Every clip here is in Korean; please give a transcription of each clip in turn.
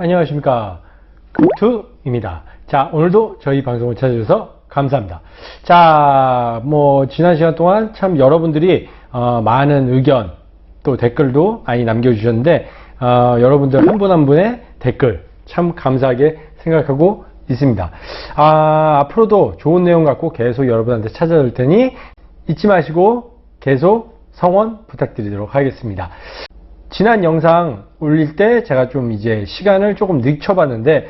안녕하십니까. 컴투입니다. 자, 오늘도 저희 방송을 찾아주셔서 감사합니다. 자, 지난 시간 동안 참 여러분들이 많은 의견 또 댓글도 많이 남겨주셨는데, 여러분들 한 분 한 분의 댓글 참 감사하게 생각하고 있습니다. 앞으로도 좋은 내용 갖고 계속 여러분한테 찾아올 테니 잊지 마시고 계속 성원 부탁드리도록 하겠습니다. 지난 영상 올릴 때 제가 좀 이제 시간을 조금 늦춰봤는데,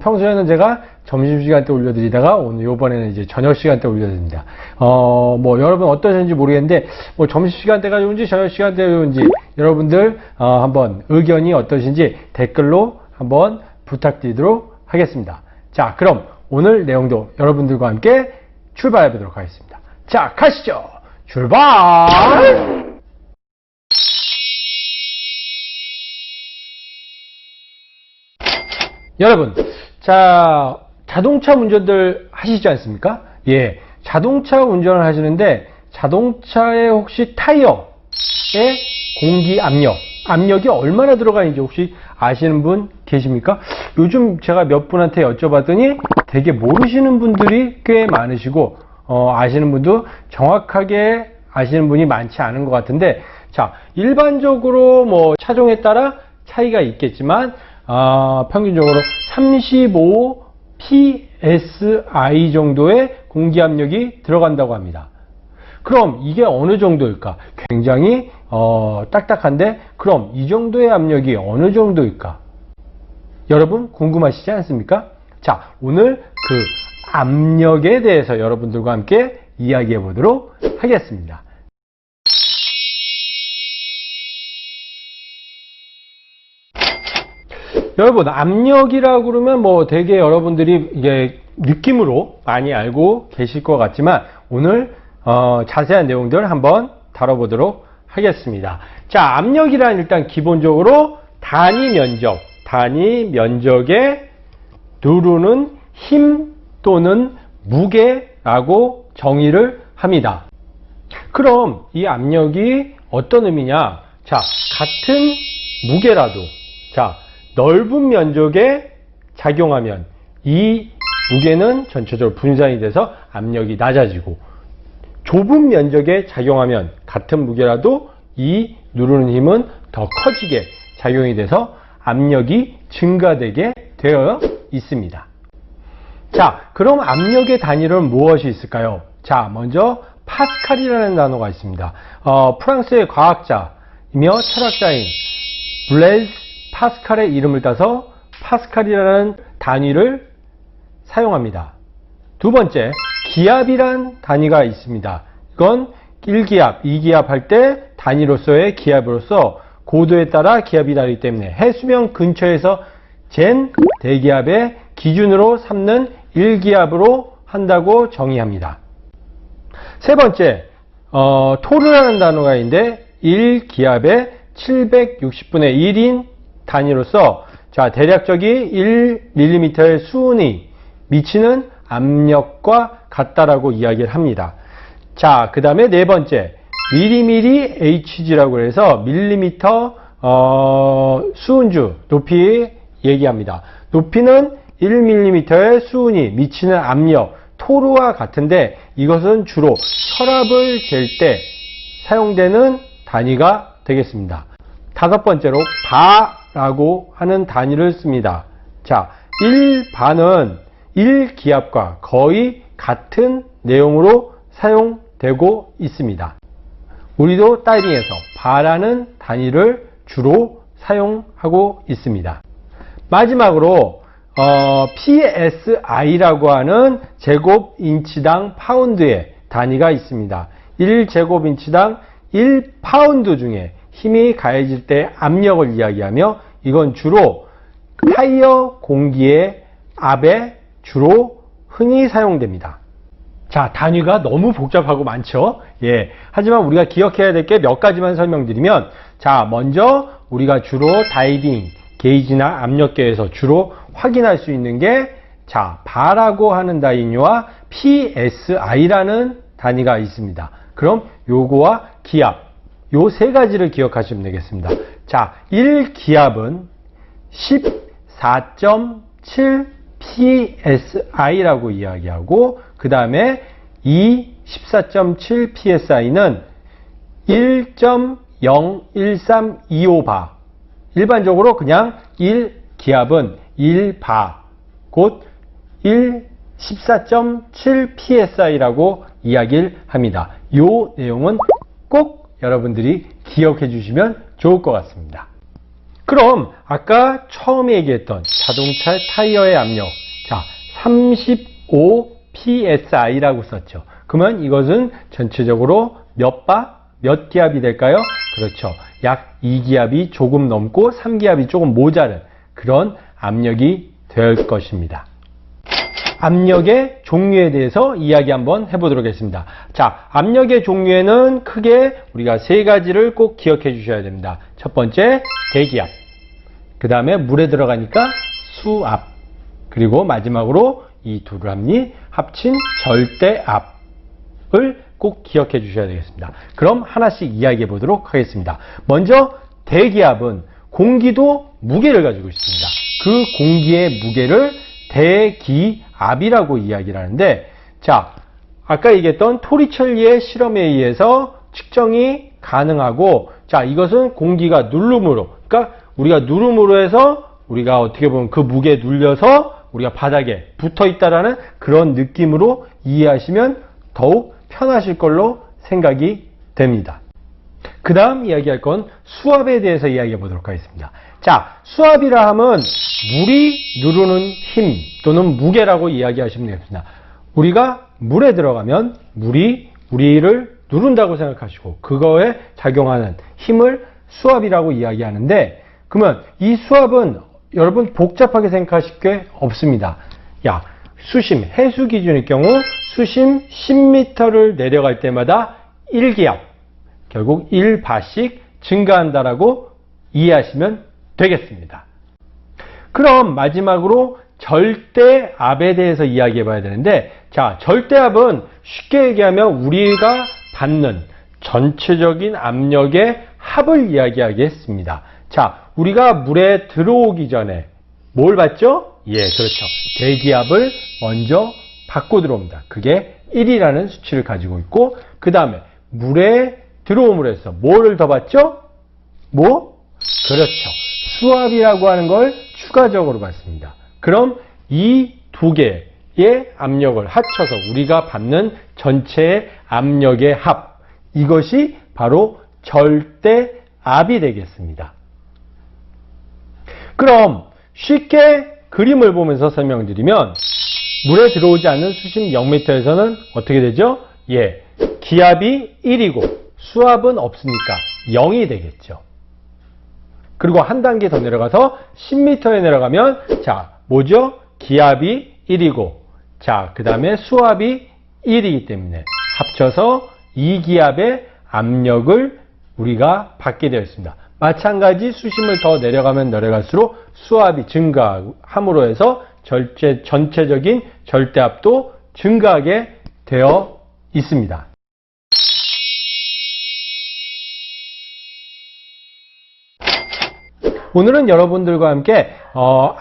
평소에는 제가 점심시간 때 올려드리다가 오늘 요번에는 이제 저녁시간 때 올려드립니다. 여러분 어떠신지 모르겠는데, 점심시간 때가 좋은지 저녁시간 때가 좋은지 여러분들, 한번 의견이 어떠신지 댓글로 한번 부탁드리도록 하겠습니다. 자, 그럼 오늘 내용도 여러분들과 함께 출발해 보도록 하겠습니다. 자, 가시죠! 출발! 여러분, 자, 자동차 운전들 하시지 않습니까? 예, 자동차 운전을 하시는데 자동차의 혹시 타이어의 공기 압력이 얼마나 들어가는지 혹시 아시는 분 계십니까? 요즘 제가 몇 분한테 여쭤봤더니 되게 모르시는 분들이 꽤 많으시고, 아시는 분도 정확하게 아시는 분이 많지 않은 것 같은데, 자, 일반적으로 차종에 따라 차이가 있겠지만, 평균적으로 35 psi 정도의 공기압력이 들어간다고 합니다. 그럼 이게 어느 정도일까? 굉장히 딱딱한데, 그럼 이 정도의 압력이 어느 정도일까? 여러분 궁금하시지 않습니까? 자, 오늘 그 압력에 대해서 여러분들과 함께 이야기해 보도록 하겠습니다. 여러분, 압력이라고 그러면 되게 여러분들이 이게 느낌으로 많이 알고 계실 것 같지만, 오늘 자세한 내용들 한번 다뤄보도록 하겠습니다. 자, 압력이란 일단 기본적으로 단위 면적에 누르는 힘 또는 무게라고 정의를 합니다. 그럼 이 압력이 어떤 의미냐? 자, 같은 무게라도, 자, 넓은 면적에 작용하면 이 무게는 전체적으로 분산이 돼서 압력이 낮아지고, 좁은 면적에 작용하면 같은 무게라도 이 누르는 힘은 더 커지게 작용이 돼서 압력이 증가되게 되어 있습니다. 자, 그럼 압력의 단위로는 무엇이 있을까요? 자, 먼저 파스칼이라는 단어가 있습니다. 프랑스의 과학자이며 철학자인 블레이즈 파스칼의 이름을 따서 파스칼이라는 단위를 사용합니다. 두 번째, 기압이란 단위가 있습니다. 이건 1기압, 2기압 할 때 단위로서의 기압으로서 고도에 따라 기압이 다르기 때문에 해수면 근처에서 잰 대기압의 기준으로 삼는 1기압으로 한다고 정의합니다. 세 번째, 토르라는 단어가 있는데 1기압의 760분의 1인 단위로서, 자, 대략적이 1mm의 수은이 미치는 압력과 같다라고 이야기를 합니다. 자, 그 다음에 네 번째, mmHg라고 해서 밀리미터 수은주 높이 얘기합니다. 높이는 1mm의 수은이 미치는 압력, 토르와 같은데 이것은 주로 혈압을 잴 때 사용되는 단위가 되겠습니다. 다섯 번째로 바라고 하는 단위를 씁니다. 자, 1바는 1기압과 거의 같은 내용으로 사용되고 있습니다. 우리도 다이빙에서 바라는 단위를 주로 사용하고 있습니다. 마지막으로 PSI라고 하는 제곱인치당 파운드의 단위가 있습니다. 1제곱인치당 1파운드 중에 힘이 가해질 때 압력을 이야기하며, 이건 주로 타이어 공기의 압에 주로 흔히 사용됩니다. 자, 단위가 너무 복잡하고 많죠? 예. 하지만 우리가 기억해야 될 게 몇 가지만 설명드리면, 자, 먼저 우리가 주로 다이빙 게이지나 압력계에서 주로 확인할 수 있는 게, 자, 바라고 하는 단위와 PSI라는 단위가 있습니다. 그럼 요거와 기압, 요 세 가지를 기억하시면 되겠습니다. 자, 1기압은 10 14.7 psi라고 이야기하고, 그 다음에 이 14.7 psi는 1.01325바. 일반적으로 그냥 1기압은 1바, 곧 14.7 psi라고 이야기를 합니다. 이 내용은 꼭 여러분들이 기억해 주시면 좋을 것 같습니다. 그럼 아까 처음에 얘기했던 자동차 타이어의 압력, 자, 35 psi라고 썼죠. 그러면 이것은 전체적으로 몇 바, 몇 기압이 될까요? 그렇죠. 약 2기압이 조금 넘고 3기압이 조금 모자른 그런 압력이 될 것입니다. 압력의 종류에 대해서 이야기 한번 해보도록 하겠습니다. 자, 압력의 종류에는 크게 우리가 세 가지를 꼭 기억해 주셔야 됩니다. 첫 번째, 대기압. 그 다음에 물에 들어가니까 수압. 그리고 마지막으로 이 둘을 합친 절대압을 꼭 기억해 주셔야 되겠습니다. 그럼 하나씩 이야기해 보도록 하겠습니다. 먼저 대기압은 공기도 무게를 가지고 있습니다. 그 공기의 무게를 대기압이라고 이야기를 하는데, 자, 아까 얘기했던 토리첼리의 실험에 의해서 측정이 가능하고, 자, 이것은 공기가 누름으로, 그러니까 우리가 누름으로 해서 우리가 어떻게 보면 그 무게에 눌려서 우리가 바닥에 붙어 있다라는 그런 느낌으로 이해하시면 더욱 편하실 걸로 생각이 됩니다. 그 다음 이야기할 건 수압에 대해서 이야기해 보도록 하겠습니다. 자, 수압이라 하면 물이 누르는 힘 또는 무게라고 이야기하시면 되겠습니다. 우리가 물에 들어가면 물이 우리를 누른다고 생각하시고 그거에 작용하는 힘을 수압이라고 이야기하는데, 그러면 이 수압은 여러분 복잡하게 생각하실 게 없습니다. 야, 수심, 해수 기준의 경우 수심 10m를 내려갈 때마다 1기압, 결국 1바씩 증가한다라고 이해하시면 되겠습니다. 그럼 마지막으로 절대압에 대해서 이야기해 봐야 되는데, 자, 절대압은 쉽게 얘기하면 우리가 받는 전체적인 압력의 합을 이야기하겠습니다. 자, 우리가 물에 들어오기 전에 뭘 받죠? 예, 그렇죠. 대기압을 먼저 받고 들어옵니다. 그게 1이라는 수치를 가지고 있고, 그 다음에 물에 들어옴으로 해서 뭐를 더 받죠? 뭐? 그렇죠. 수압이라고 하는 걸 추가적으로 받습니다. 그럼 이 두 개의 압력을 합쳐서 우리가 받는 전체의 압력의 합, 이것이 바로 절대압이 되겠습니다. 그럼 쉽게 그림을 보면서 설명드리면, 물에 들어오지 않는 수심 0m에서는 어떻게 되죠? 예, 기압이 1이고 수압은 없으니까 0이 되겠죠. 그리고 한 단계 더 내려가서 10m에 내려가면, 자, 뭐죠? 기압이 1이고, 자, 그 다음에 수압이 1이기 때문에 합쳐서 2기압의 압력을 우리가 받게 되어 있습니다. 마찬가지 수심을 더 내려가면 내려갈수록 수압이 증가함으로 해서 전체적인 절대압도 증가하게 되어 있습니다. 오늘은 여러분들과 함께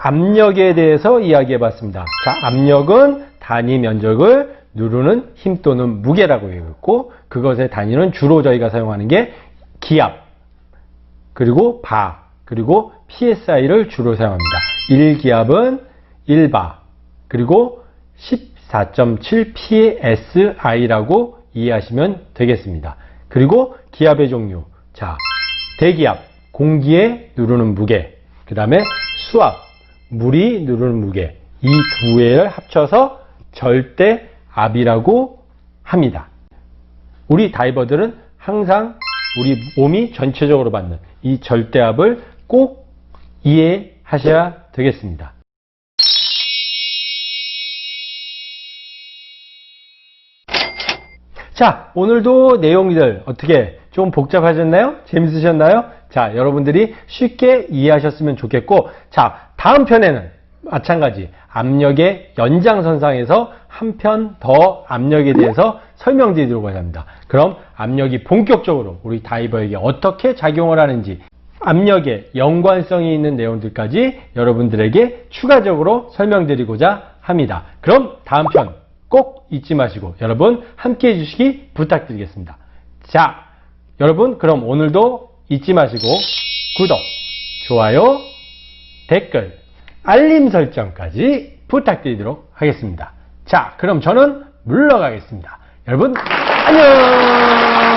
압력에 대해서 이야기해 봤습니다. 자, 압력은 단위 면적을 누르는 힘 또는 무게라고 얘기했고, 그것의 단위는 주로 저희가 사용하는 게 기압, 그리고 바, 그리고 psi를 주로 사용합니다. 1기압은 1바, 그리고 14.7 psi라고 이해하시면 되겠습니다. 그리고 기압의 종류, 자, 대기압, 공기에 누르는 무게, 그 다음에 수압, 물이 누르는 무게, 이 두 개를 합쳐서 절대압이라고 합니다. 우리 다이버들은 항상 우리 몸이 전체적으로 받는 이 절대압을 꼭 이해하셔야 되겠습니다. 자, 오늘도 내용들 어떻게 좀 복잡하셨나요? 재밌으셨나요? 자, 여러분들이 쉽게 이해하셨으면 좋겠고, 자, 다음 편에는 마찬가지 압력의 연장선상에서 한 편 더 압력에 대해서 설명드리도록 합니다. 그럼 압력이 본격적으로 우리 다이버에게 어떻게 작용을 하는지, 압력에 연관성이 있는 내용들까지 여러분들에게 추가적으로 설명드리고자 합니다. 그럼 다음 편 꼭 잊지 마시고 여러분 함께 해주시기 부탁드리겠습니다. 자, 여러분 그럼 오늘도 잊지 마시고 구독, 좋아요, 댓글, 알림 설정까지 부탁드리도록 하겠습니다. 자, 그럼 저는 물러가겠습니다. 여러분 안녕!